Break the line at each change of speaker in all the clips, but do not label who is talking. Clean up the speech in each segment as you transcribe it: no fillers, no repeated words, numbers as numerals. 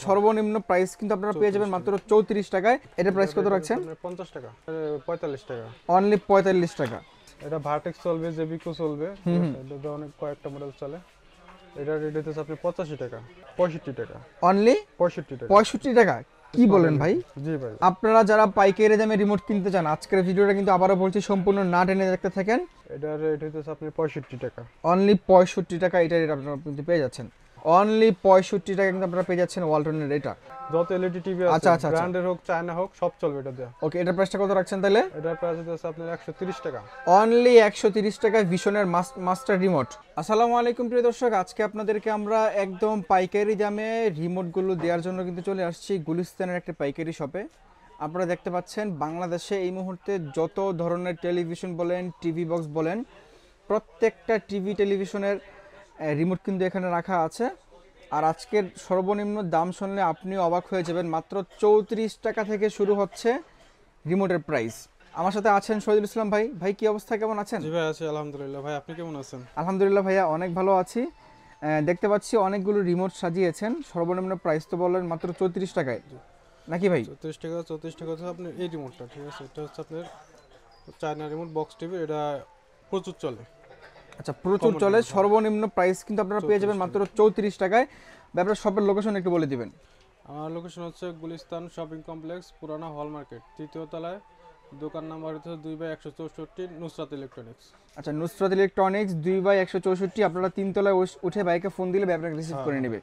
সর্বনিম্ন প্রাইস কিন্তু আপনারা পেয়ে যাবেন মাত্র 34 টাকায়। এটা প্রাইস কত রাখছেন?
50 টাকা, 45 টাকা,
অনলি 45 টাকা।
এটা ভার্টেক্স চলবে, জেবিকো চলবে, এটা অনেক কয়েকটা মডেল চলে। এটা রেট হচ্ছে আপনি 85 টাকা, 65 টাকা,
অনলি
65 টাকা।
65 টাকা? কি বলেন ভাই?
জি ভাই।
আপনারা যারা পাইকারি দামে রিমোট কিনতে চান, আজকের ভিডিওটা কিন্তু আবারও বলছি সম্পূর্ণ না টেনে দেখতে থাকেন।
এটা রেট হচ্ছে আপনি 65 টাকা,
অনলি 65 টাকা এটা রেট আপনারা কিন্তু পেয়ে যাচ্ছেন। অনলি 65 টাকা কিন্তু আপনারা পেয়ে যাচ্ছেন ওয়ালটনের এটা।
যত এলইডি টিভি
আচ্ছা,
আছে,
আচ্ছা,
ব্র্যান্ডের হোক চায়না হোক, সব চলবে এটা দিয়ে।
ওকে, এটার প্রাইসটা কত রাখছেন তাহলে?
এটার প্রাইস হচ্ছে আপনার 130 টাকা।
অনলি 130 টাকায় ভিশনের মাস্টার রিমোট। আসসালামু আলাইকুম প্রিয় দর্শক, আজকে আপনাদেরকে আমরা একদম পাইকারি দামে রিমোটগুলো দেওয়ার জন্য কিন্তু চলে আসছি গুলিস্তানের একটা পাইকারি শপে। আপনারা দেখতে পাচ্ছেন বাংলাদেশে এই মুহূর্তে যত ধরনের টেলিভিশন বলেন, টিভি বক্স বলেন, প্রত্যেকটা টিভি টেলিভিশনের রিমোট কিন্তু এখানে রাখা আছে। আর আজকের সর্বনিম্ন দাম শুনলে আপনিও অবাক হয়ে যাবেন, মাত্র 34 টাকা থেকে শুরু হচ্ছে রিমোটের প্রাইস। আমার সাথে আছেন শহীদুল ইসলাম ভাই। ভাই কি অবস্থা, কেমন আছেন?
জি ভাই, আছি আলহামদুলিল্লাহ। ভাই আপনি কেমন আছেন?
আলহামদুলিল্লাহ ভাইয়া, অনেক ভালো আছি। দেখতে পাচ্ছি অনেকগুলো রিমোট সাজিয়েছেন। সর্বনিম্ন প্রাইস তো বললেন মাত্র 34 টাকায়, নাকি ভাই?
34 টাকা। 34 টাকা হচ্ছে আপনার এই রিমোটটা, ঠিক আছে? এটা হচ্ছে আপনার চায়না রিমোট বক্স টিভি, এটা প্রচুর চলে।
আচ্ছা, প্রচুর চলে। সর্বনিম্ন প্রাইস কিন্তু আপনারা পেয়ে যাবেন মাত্র 34 টাকায়। আপনার শপের লোকেশন একটু বলে দিবেন।
আমার লোকেশন হচ্ছে গুলিস্তান শপিং কমপ্লেক্স, পুরানা হল মার্কেট, 3য় তলায়। দোকান নাম্বার হচ্ছে 2/164, নুসরাত ইলেকট্রনিক্স।
আচ্ছা, নুসরাত ইলেকট্রনিক্স 2/164। আপনারা 3 তলায় উঠে বাইকে ফোন দিলে আপনাকে রিসিভ করে নেবে।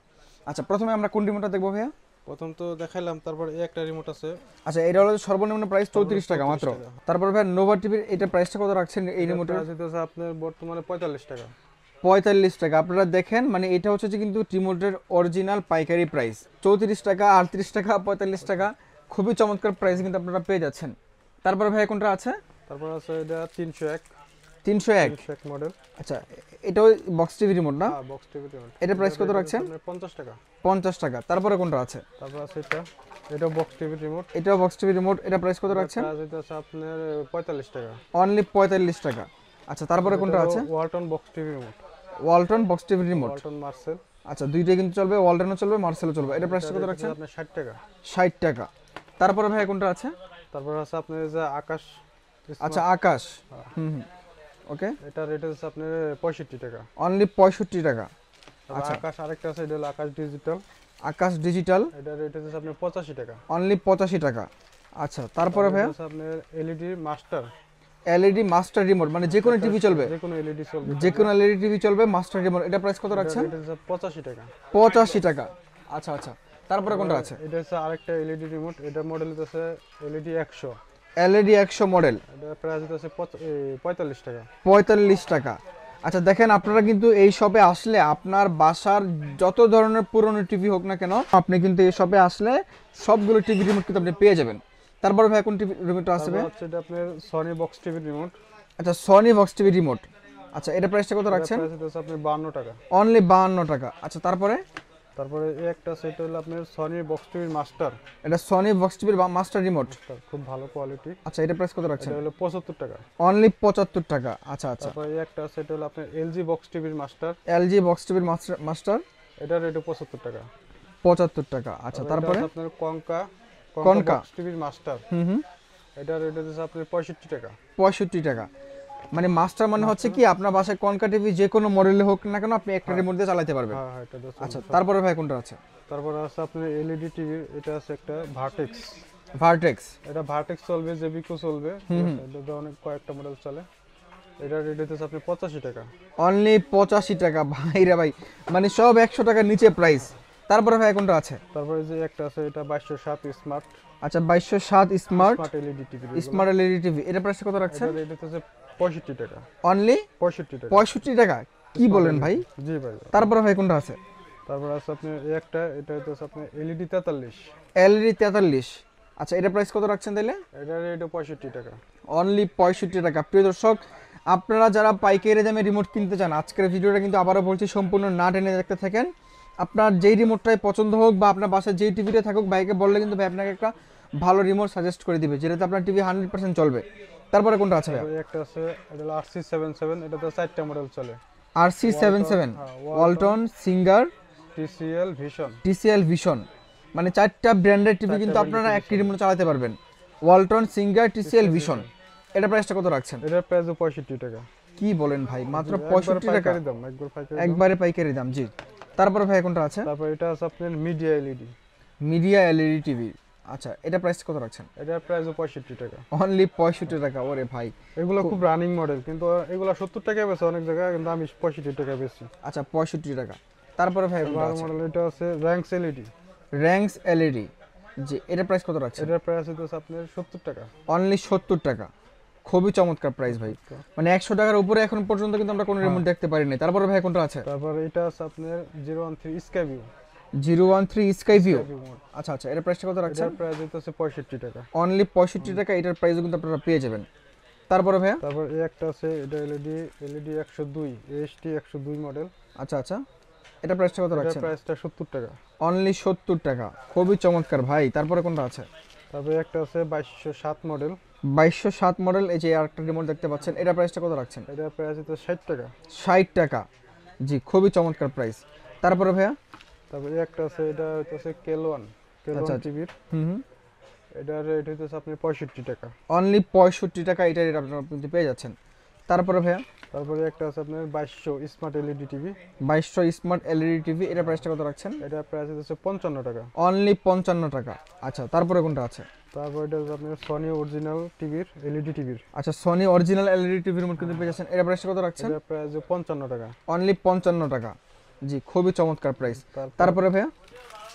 আচ্ছা, প্রথমে আমরা কোন রিমোটটা দেখবো ভাইয়া?
প্রথম তো দেখাইলাম, তারপর এই একটা রিমোট আছে।
আচ্ছা, এটা হলো সর্বনিম্ন প্রাইস 34 টাকা মাত্র। তারপর ভাই নোভা টিভির এটা প্রাইসটা কত রাখছেন এই রিমোটের?
এটা আপনার বর্তমানে 45 টাকা।
45 টাকা। আপনারা দেখেন, মানে এটা হচ্ছে যে কিন্তু রিমোটের অরিজিনাল পাইকারি প্রাইস 34 টাকা, 38 টাকা, 45 টাকা। খুবই চমৎকার প্রাইস কিন্তু আপনারা পেয়ে যাচ্ছেন। তারপর ভাই কোনটা আছে?
তারপর আছে এটা 301 মডেল।
আচ্ছা, এটাও বক্স টিভি রিমোট না?
হ্যাঁ, বক্স টিভি রিমোট।
এটা প্রাইস কত রাখছেন?
50 টাকা।
50 টাকা। তারপরে কোনটা আছে?
তারপর আছে এটা বক্স টিভি রিমোট।
এটাও বক্স টিভি রিমোট। এটা প্রাইস কত রাখছেন?
এটা আছে আপনার 45 টাকা।
অনলি 45 টাকা। আচ্ছা, তারপরে কোনটা আছে?
Walton box TV remote.
Walton box TV remote.
Walton Marcel.
আচ্ছা, দুইটাই কিন্তু চলবে, ওয়ালটনও চলবে, মার্সেলও চলবে। এটা প্রাইস কত রাখছেন?
আপনার 60 টাকা।
60 টাকা। তারপরে ভাই কোনটা আছে?
তারপর আছে আপনার যে আকাশ।
আচ্ছা, আকাশ। ওকে,
এটা রেট হচ্ছে আপনার 65 টাকা।
অনলি 65 টাকা।
আচ্ছা, আকাশ আরেকটা আছে, এটা হলো আকাশ ডিজিটাল।
আকাশ ডিজিটাল,
এটা রেট হচ্ছে আপনার 85 টাকা।
অনলি 85 টাকা। আচ্ছা, তারপরে ভাই
আপনার LED master.
LED master remote, মানে যে কোনো টিভি চলবে,
যে কোনো এলইডি চলবে,
যে কোনো এলইডি টিভি চলবে, মাস্টার রিমোট। এটা প্রাইস কত রাখছেন?
এটা হচ্ছে 85 টাকা।
85 টাকা। আচ্ছা আচ্ছা, তারপরে কোনটা আছে?
এটা হচ্ছে আরেকটা এলইডি রিমোট। এটা মডেল হচ্ছে এলইডি 100।
LED 100 model.
এটা প্রাইস হচ্ছে 45 টাকা।
45 টাকা। আচ্ছা, দেখেন আপনারা কিন্তু এই শপে আসলে আপনার বাসার যত ধরনের পুরনো টিভি হোক না কেন, আপনি কিন্তু এই শপে আসলে সবগুলো টিভি রিমোট কিন্তু আপনি পেয়ে যাবেন। তারপর ভাই কোন টিভি রিমোটটা আসবে?
এটা আপনার সনি বক্স টিভি রিমোট।
আচ্ছা, সনি বক্স টিভি রিমোট। আচ্ছা, এটা প্রাইসটা কত রাখছেন?
প্রাইস হচ্ছে আপনার 52 টাকা।
অনলি 52 টাকা। আচ্ছা, তারপরে
এই একটা সেট হলো আপনার সনি বক্স টিভির মাস্টার।
এটা সনি বক্স টিভির মাস্টার রিমোট,
খুব ভালো কোয়ালিটি।
আচ্ছা, এটা প্রাইস কত রাখছেন?
এটা হলো 75 টাকা।
অনলি 75 টাকা। আচ্ছা আচ্ছা,
তারপর এই একটা সেট হলো আপনার এলজি বক্স টিভির মাস্টার।
এলজি বক্স টিভির মাস্টার,
এটা রেট 75 টাকা।
75 টাকা। আচ্ছা, তারপরে
আপনার কনকা বক্স টিভির মাস্টার। এটা রেট হচ্ছে আপনার 65 টাকা।
65 টাকা। মানে মাস্টার মানে হচ্ছে কি আপনার বাসায় কনকা টিভি যে কোনো মডেলে হোক না কেন আপনি একটা রিমোট দিয়ে চালাতে পারবেন।
হ্যাঁ, এটা তো।
আচ্ছা, তারপরে ভাই কোনটা আছে?
তারপর আছে আপনার এলইডি টিভি। এটা আছে একটা ভার্টেক্স। এটা ভার্টেক্স চলবে, জেবিকো চলবে, এটা অনেক কয়েকটা মডেল চলে। এটা রেট হচ্ছে আপনার 85 টাকা।
অনলি 85 টাকা। ভাইরা ভাই, মানে সব 100 টাকার নিচে প্রাইস। তারপরে ভাই কোনটা আছে?
তারপরে যে একটা আছে, এটা 2207 স্মার্ট।
আচ্ছা, 2207 smart
LED TV.
Smart LED TV. এটা প্রাইস কত রাখছেন?
এটা রেট হচ্ছে 65 টাকা।
অনলি
65 টাকা।
65 টাকা। কি বলেন ভাই?
জি ভাই।
তারপরে ভাই কোনটা আছে?
তারপর আছে আপনার এটা হচ্ছে আপনার এলইডি 43।
এলইডি 43। আচ্ছা, এটা প্রাইস কত রাখছেন তাহলে?
এটা রেট 65 টাকা।
অনলি 65 টাকা। প্রিয় দর্শক, আপনারা যারা পাইকারি দামে রিমোট কিনতে চান, আজকের ভিডিওটা কিন্তু আবারও বলছি সম্পূর্ণ না টেনে দেখতে থাকেন। আপনার যেই রিমোটটাই পছন্দ হোক বা আপনার বাসায় যেই টিভিটা থাকুক, ভাইকে বললে কিন্তু ভাই আপনাকে একটা ভালো রিমোট সাজেস্ট করে দিবে, যেটাতে আপনার টিভি 100% চলবে। তারপরে কোনটা আছে ভাই?
একটা আছে, এটা হলো RC77। এটা তো 4টা মডেল চলে।
RC77, Walton, singer,
TCL vision.
TCL vision. মানে চারটা ব্র্যান্ডের টিভি কিন্তু আপনারা একটি রিমোট চালাতে পারবেন। Walton, singer, TCL, vision. এটা প্রাইসটা কত রাখছেন?
এটার প্রাইস 65 টাকা।
কি বলেন ভাই, মাত্র 65 টাকা?
দাম একবার পাইকারি,
একবারে পাইকারি দাম। জি, তারপরে ভাই কোনটা আছে?
তারপর এটা আছে আপনার media LED.
Media LED TV. আচ্ছা, এটা প্রাইস কত রাখছেন?
এটার প্রাইস 65 টাকা।
অনলি 65 টাকা? ওরে ভাই,
এগুলো খুব রানিং মডেল, কিন্তু এগুলো 70 টাকা বেচে অনেক জায়গায়, কিন্তু আমি 65 টাকা বেচি।
আচ্ছা, 65 টাকা। তারপরে ভাই কোনটা আছে?
মডেল এটা আছে র‍্যাংস এলইডি।
র‍্যাংস এলইডি। জি, এটা প্রাইস কত রাখছেন?
এটার প্রাইস হচ্ছে আপনার 70 টাকা।
অনলি 70 টাকা। খুবই চমৎকার প্রাইস ভাই। মানে 100 টাকার উপরে এখন পর্যন্ত কিন্তু আমরা কোনো রিমোট দেখতে পারি নাই। তারপরে ভাই কোনটা আছে?
তারপর এটা আছে আপনার 013 স্কাইভিউ।
013 স্কাইভিউ। আচ্ছা আচ্ছা, এটার প্রাইসটা কত রাখছেন?
এটার প্রাইস হচ্ছে 65 টাকা।
অনলি 65 টাকা। এটার প্রাইসও কিন্তু আপনারা পেয়ে যাবেন। তারপরে ভাইয়া?
তারপর এই একটা আছে, এটা এলইডি 102 এএসটি 102 মডেল।
আচ্ছা আচ্ছা, এটা প্রাইসটা কত রাখছেন?
এটার প্রাইসটা 70 টাকা।
অনলি 70 টাকা। খুবই চমৎকার ভাই। তারপরে কোনটা আছে?
তারপরে একটা আছে 2207 মডেল।
2207 মডেল। এই যে আরেকটা রিমোট দেখতে পাচ্ছেন, এটা প্রাইসটা কত রাখছেন?
এটার প্রাইস হচ্ছে 60 টাকা।
60 টাকা। জি, খুবই চমৎকার প্রাইস। তারপরে ভাইয়া?
তারপরে একটা আছে, এটা হচ্ছে কেলওয়ান টিভির।
হুম।
এটার রেট হচ্ছে আপনি 65 টাকা।
অনলি 65 টাকা এটা রেট আপনারা কিন্তু পেয়ে যাচ্ছেন। তারপরে ভাইয়া?
তারপরে একটা আছে আপনার 2200 smart LED TV.
2200 smart LED TV. এটা প্রাইসটা কত রাখছেন?
এটার প্রাইস হচ্ছে 55 টাকা।
অনলি 55 টাকা। আচ্ছা, তারপরে কোনটা আছে?
তারপর এটা হচ্ছে আপনার সনি অরিজিনাল টিভির, এলইডি টিভির।
আচ্ছা, সনি অরিজিনাল এলইডি টিভির রিমোট কিন্তু পেয়ে যাচ্ছেন। এটা প্রাইসটা কত রাখছেন?
এটার প্রাইস 55 টাকা।
অনলি 55 টাকা। জি, খুবই চমৎকার প্রাইস। তারপরে ভাইয়া?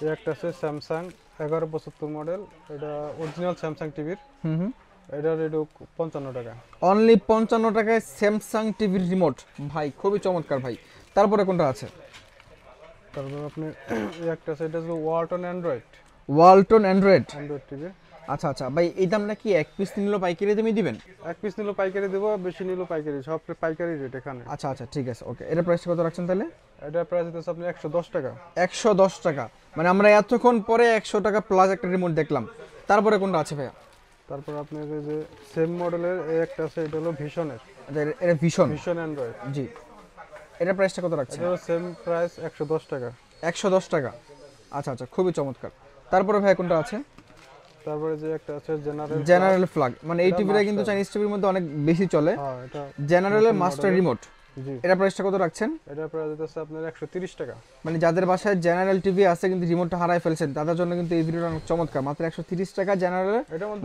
এই একটা আছে স্যামসাং 1175 মডেল। এটা অরিজিনাল স্যামসাং টিভির।
হুম।
এটার রেট 55 টাকা।
অনলি 55 টাকায় স্যামসাং টিভির রিমোট। ভাই খুবই চমৎকার ভাই। তারপরে কোনটা আছে?
তারপর আপনি এই একটা আছে, এটা হচ্ছে Walton Android.
Walton Android
TV.
আচ্ছা আচ্ছা ভাই, এই দামটা কি এক পিস নিলেও পাইকারি দামে দিবেন?
এক পিস নিলেও পাইকারি দেবো, বেশি নিলেও পাইকারি, সব পাইকারি রেট এখানে।
আচ্ছা আচ্ছা, ঠিক আছে, ওকে। এটার প্রাইস কত রাখছেন তাহলে?
এটার প্রাইস হচ্ছে আপনি 110 টাকা।
110 টাকা। মানে আমরা এতক্ষণ পরে 100 টাকা প্লাস একটা রিমোট দেখলাম। তারপরে কোনটা আছে ভাইয়া?
তারপর আপনার এই যে সেম মডেলের এই একটা আছে, এটা হলো ভিশনের।
আচ্ছা, এটা ভিশন
অ্যান্ড্রয়েড।
জি, এটার প্রাইসটা কত রাখছেন?
এটারও সেম প্রাইস 110 টাকা।
110 টাকা। আচ্ছা আচ্ছা, খুবই চমৎকার। তারপরে ভাই কোনটা আছে?
তারপরে যে একটা আছে
জেনারেল ফ্ল্যাগ। মানে এই টিভিটা কিন্তু চাইনিজ টিভির মধ্যে অনেক বেশি চলে।
হ্যাঁ, এটা
জেনারেলের মাস্টার রিমোট।
জি।
এটা প্রাইসটা কত রাখছেন?
এটার প্রাইস হচ্ছে আপনার 130 টাকা।
মানে যাদের বাসায় জেনারেল টিভি আছে কিন্তু রিমোটটা হারাই ফেলছেন, তাদের জন্য কিন্তু এই ভিডিওটা অনেক চমৎকার। মাত্র 130 টাকা জেনারেল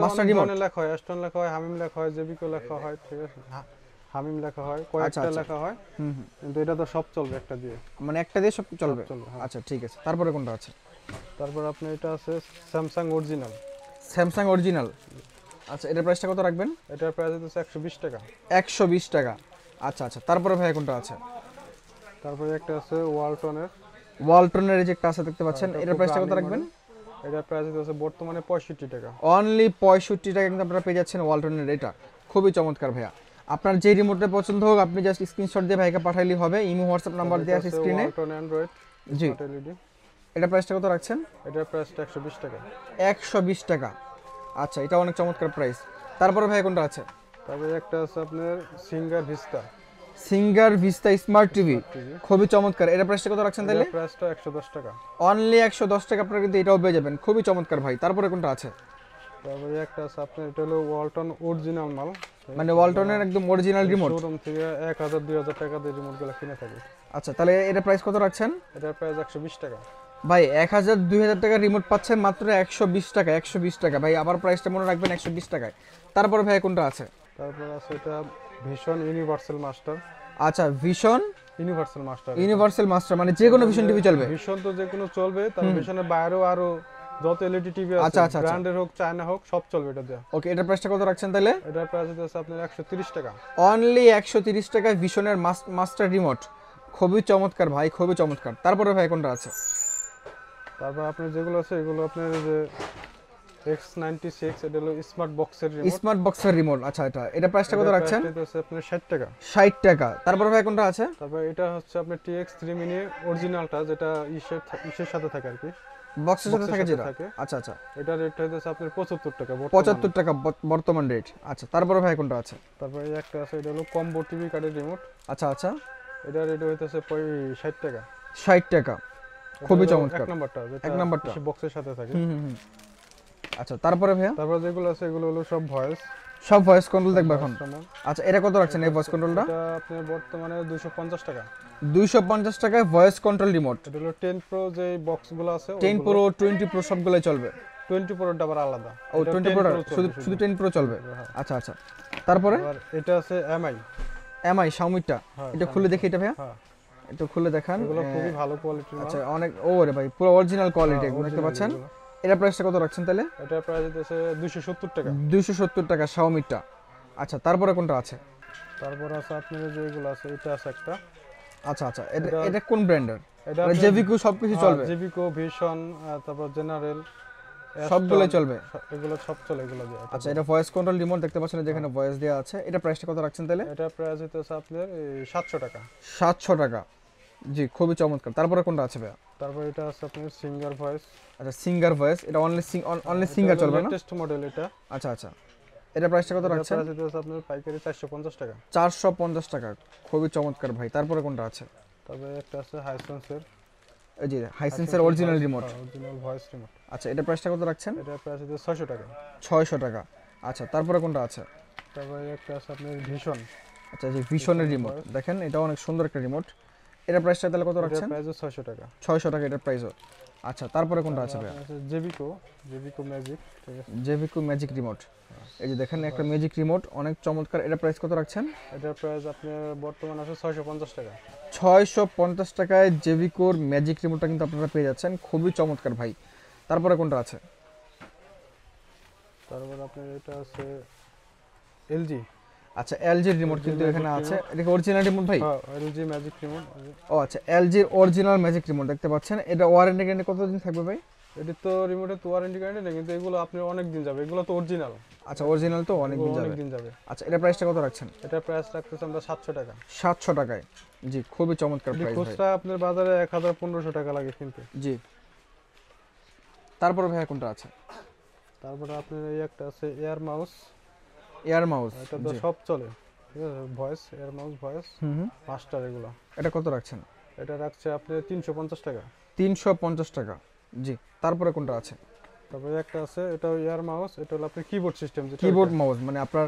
মাস্টার রিমোট।
লেখা হয়, অ্যাস্টন লেখা হয়, হামিম লেখা হয়, জেবিকো লেখা হয়, ঠিক আছে, হামিম লেখা হয়, কয়েকটা লেখা হয়। কিন্তু এটা তো সব চলবে একটা দিয়ে,
মানে একটা দিয়ে সব চলবে।
হ্যাঁ।
আচ্ছা, ঠিক আছে। তারপরে কোনটা আছে?
তারপর আপনি এটা আছে স্যামসাং অরিজিনাল।
Samsung original. আচ্ছা, এটার প্রাইসটা কত রাখবেন?
এটার প্রাইস হচ্ছে 120 টাকা।
120 টাকা। আচ্ছা আচ্ছা, তারপরে ভাই কোনটা আছে?
তারপরে একটা আছে
ওয়ালটনের এই যে একটা আছে দেখতে পাচ্ছেন, এটার প্রাইসটা কত রাখবেন?
এটার প্রাইস হচ্ছে বর্তমানে 65 টাকা।
অনলি 65 টাকা কিন্তু আপনারা পেয়ে যাচ্ছেন ওয়ালটনের এটা। খুবই চমৎকার ভাইয়া। আপনার যে রিমোটটা পছন্দ হোক আপনি জাস্ট স্ক্রিনশট দিয়ে ভাইকে পাঠাইলেই হবে। ইমো হোয়াটসঅ্যাপ নাম্বার দেওয়া আছে স্ক্রিনে।
ওয়ালটন অ্যান্ড্রয়েড
জি,
এলইডি।
এটা প্রাইসটা কত রাখছেন?
এটার প্রাইসটা 120 টাকা।
120 টাকা। আচ্ছা, এটা অনেক চমৎকার প্রাইস। তারপরে ভাই কোনটা আছে?
তারপরে একটা আছে আপনার
সিঙ্গার ভিস্তা স্মার্ট টিভি। খুবই চমৎকার। এটার প্রাইসটা কত রাখছেন তাহলে?
প্রাইসটা 110 টাকা।
অনলি 110 টাকা আপনারা কিন্তু এটাও পেয়ে যাবেন। খুবই চমৎকার ভাই। তারপরে কোনটা আছে?
তারপরে একটা আছে আপনার, এটা হলো ওয়ালটন অরিজিনাল মাল।
মানে ওয়ালটনের একদম অরিজিনাল রিমোট।
শোরুম থেকে 1000-2000 টাকা দিয়ে রিমোটগুলো কিনে থাকে।
আচ্ছা, তাহলে এটার প্রাইস কত রাখছেন?
এটার প্রাইস 120 টাকা।
ভাই 1000-2000 টাকার রিমোট পাচ্ছেন মাত্র 120 টাকা। 120 টাকা ভাই, আবার প্রাইসটা মনে রাখবেন 120 টাকায়। তারপরে ভাই কোনটা আছে?
তারপর আছে এটা ভিশন ইউনিভার্সাল মাস্টার।
আচ্ছা, ভিশন
ইউনিভার্সাল মাস্টার
মানে যে কোনো ভিশন টিভি চলবে।
ভিশন তো যে কোনো চলবে, তার ভিশনের বাইরেও আরো যত এলইডি টিভি আছে,
আচ্ছা,
ব্র্যান্ডের হোক চায়না হোক সব চলবে এটা দিয়ে।
ওকে, এটার প্রাইসটা কত রাখছেন তাহলে?
এটার প্রাইস হচ্ছে আপনার 130 টাকা।
অনলি 130 টাকায় ভিশনের মাস্টার রিমোট। খুবই চমৎকার ভাই, খুবই চমৎকার। তারপরে ভাই কোনটা আছে?
তারপর আপনার যেগুলো আছে এগুলো আপনার যে X96, এটা হলো স্মার্ট বক্সের রিমোট। আচ্ছা, এটা প্রাইসটা কত রাখছেন? এটা হচ্ছে আপনার 60 টাকা। 60 টাকা। তারপর ভাই কোনটা আছে? তারপর এটা হচ্ছে আপনার TX3 মিনি অরিজিনালটা, যেটা ইসের সাথে থাকে আর কি,
বক্সের সাথে থাকে যেটা। আচ্ছা আচ্ছা,
এটা রেট হচ্ছে আপনার 75 টাকা।
75 টাকা বর্তমান রেট। আচ্ছা, তারপরে ভাই কোনটা আছে?
তারপর এই একটা আছে, এটা হলো কম্বো টিভি কার্ডের রিমোট।
আচ্ছা আচ্ছা,
এটা রেট হইতেছে 60 টাকা।
60 টাকা। খুবই চমৎকার।
এক নাম্বারটা, যেটা
এক নাম্বারটা
বক্সের সাথে থাকে।
আচ্ছা, তারপরে ভাইয়া
তারপর যেগুলো আছে এগুলো হলো সব ভয়েস।
সব ভয়েস কন্ট্রোল দেখবো এখন। আচ্ছা, এটা কত রাখছেন এই ভয়েস কন্ট্রোলটা?
এটা আপনার বর্তমানে 250 টাকা।
250 টাকায় ভয়েস কন্ট্রোল রিমোট।
এটা হলো 10 প্রো যে বক্সগুলো আছে,
10 প্রো 20 প্রো সবগুলাই চলবে।
20 প্রোটা আবার আলাদা।
ও 20 প্রো শুধু 10 প্রো চলবে। আচ্ছা আচ্ছা, তারপরে
এটা আছে এমআই।
এমআই শাওমিটা। এটা খুলে দেখি এটা ভাইয়া।
হ্যাঁ,
এটা খুলে দেখান।
এগুলো খুবই ভালো কোয়ালিটির মাল।
আচ্ছা, অনেক ওরে ভাই পুরো অরিজিনাল কোয়ালিটি এগুলো দেখতে পাচ্ছেন। এটা প্রাইসটা কত রাখছেন তাহলে?
এটা প্রাইস হচ্ছে 270 টাকা।
270 টাকা শাওমিটা। আচ্ছা, তারপরে কোনটা আছে?
তারপর আছে আপনার যেগুলো আছে, এটা আছে একটা।
আচ্ছা আচ্ছা, এটা কোন ব্র্যান্ডের?
এটা
জেভিকো সবকিছু চলবে?
জেভিকো, ভিশন, তারপর জেনারেল
সবগুলো চলবে।
এগুলো সব চলে এগুলো দিয়ে।
আচ্ছা, এটা ভয়েস কন্ট্রোল রিমোট দেখতে পাচ্ছেন যেখানে ভয়েস দেওয়া আছে। এটা প্রাইসটা কত রাখছেন তাহলে?
এটা প্রাইস হচ্ছে আপনার 700 টাকা।
700 টাকা। জি, খুবই চমৎকার। তারপরে কোনটা আছে ভাইয়া?
তারপর এটা আছে আপনার সিঙ্গার ভয়েস।
আচ্ছা, সিঙ্গার ভয়েস। এটা অনলি সিঙ্গার চলবে না?
লেটেস্ট মডেল এটা।
আচ্ছা আচ্ছা, এটা প্রাইসটা কত রাখছেন?
প্রাইস হচ্ছে আপনার পাইকারি 450 টাকা।
450 টাকা। খুবই চমৎকার ভাই। তারপরে কোনটা আছে?
তারপরে একটা আছে হাইসেন্সের।
এই যে হাইসেন্সের original remote.
Original voice remote.
আচ্ছা, এটা প্রাইসটা কত রাখছেন?
এটা প্রাইস হচ্ছে 600 টাকা।
600 টাকা। আচ্ছা, তারপরে কোনটা আছে?
তারপরে একটা আছে আপনার ভিশন।
আচ্ছা, এই যে ভিশনের রিমোট দেখেন, এটা অনেক সুন্দর একটা রিমোট। এটা প্রাইসটা তাহলে কত রাখছেন?
এটা প্রাইস 600 টাকা।
600 টাকা এটার প্রাইসও। আচ্ছা, তারপরে কোনটা আছে ভাই?
জেভিকো ম্যাজিক, ঠিক আছে।
জেভিকো ম্যাজিক রিমোট। এই যে দেখেন একটা ম্যাজিক রিমোট, অনেক চমৎকার। এটা প্রাইস কত রাখছেন?
এটার প্রাইস আপনার বর্তমানে আছে 650 টাকা।
650 টাকায় জেভিকোর ম্যাজিক রিমোটটা কিন্তু আপনারা পেয়ে যাচ্ছেন। খুবই চমৎকার ভাই। তারপরে কোনটা আছে?
তারপর আপনার এটা আছে এলজি।
আচ্ছা, এলজির রিমোট কিন্তু এখানে আছে। এটা কি অরিজিনাল রিমোট ভাই?
হ্যাঁ, এলজি ম্যাজিক রিমোট।
ও আচ্ছা, এলজির অরিজিনাল ম্যাজিক রিমোট দেখতে পাচ্ছেন। এটা ওয়ারেন্টি গ্যারান্টি কতদিন থাকবে ভাই?
এটা তো রিমোটে তো ওয়ারেন্টি গ্যারান্টি নেই, কিন্তু এগুলো আপনি অনেক দিন যাবে। এগুলো তো অরিজিনাল।
আচ্ছা, অরিজিনাল তো অনেক দিন যাবে। আচ্ছা, এটা প্রাইসটা কত রাখছেন?
এটা প্রাইস রাখতেছি আমরা 700 টাকা।
700 টাকায়। জি, খুবই চমৎকার প্রাইস ভাই।
খুচরা আপনার বাজারে 1000-1500 টাকা লাগে কিনতে।
জি, তারপর ভাই কোনটা আছে?
তারপরে আপনার এই একটা আছে এয়ার মাউস।
এয়ার মাউস,
এটা তো সব চলে, ঠিক আছে। Voice, air mouse, voice master এগুলো।
এটা কত রাখছেন?
এটা রাখছে আপনি 350 টাকা।
350 টাকা। জি, তারপরে কোনটা আছে?
তারপরে একটা আছে, এটা এয়ার মাউস। এটা হলো আপনার কিবোর্ড সিস্টেম।
কিবোর্ড মাউস মানে আপনার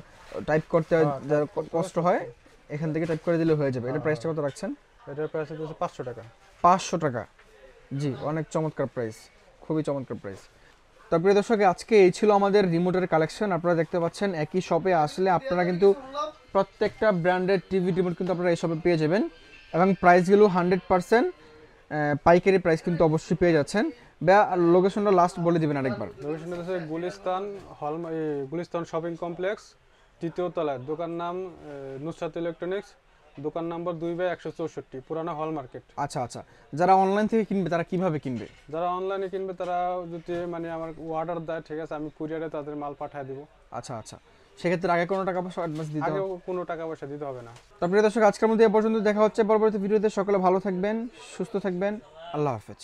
টাইপ করতে যার কষ্ট হয় এখান থেকে টাইপ করে দিলে হয়ে যাবে। এটা প্রাইসটা কত রাখছেন?
এটার প্রাইস হচ্ছে 500 টাকা।
500 টাকা। জি, অনেক চমৎকার প্রাইস, খুবই চমৎকার প্রাইস। তো প্রিয় দর্শক, আজকে এই ছিল আমাদের রিমোটের কালেকশন। আপনারা দেখতে পাচ্ছেন একই শপে আসলে আপনারা কিন্তু প্রত্যেকটা ব্র্যান্ডের টিভি রিমোট কিন্তু আপনারা এই শপে পেয়ে যাবেন, এবং প্রাইসগুলো 100% পাইকারি প্রাইস কিন্তু অবশ্যই পেয়ে যাচ্ছেন। বা লোকেশনটা লাস্ট বলে দিবেন আরেকবার।
লোকেশনটা হচ্ছে গুলিস্তান শপিং কমপ্লেক্স, তৃতীয় তলায়। দোকান নাম নুসরাত ইলেকট্রনিক্স, দোকান নাম্বার 2/164, পুরানা হল মার্কেট।
আচ্ছা আচ্ছা, যারা অনলাইন থেকে কিনবে তারা কিভাবে কিনবে?
যারা অনলাইনে কিনবে তারা যদি মানে আমার অর্ডার দেয়, ঠিক আছে, আমি কুরিয়ারে তাদের মাল পাঠিয়ে দেবো।
আচ্ছা আচ্ছা, সেক্ষেত্রে আগে কোনো টাকা পয়সা অ্যাডভান্স দিতে হবে?
আগে কোনো টাকা পয়সা দিতে হবে না।
তারপরে দর্শক, আজকের মধ্যে এ পর্যন্ত। দেখা হচ্ছে পরবর্তী ভিডিওতে। সকলে ভালো থাকবেন, সুস্থ থাকবেন। আল্লাহ হাফেজ।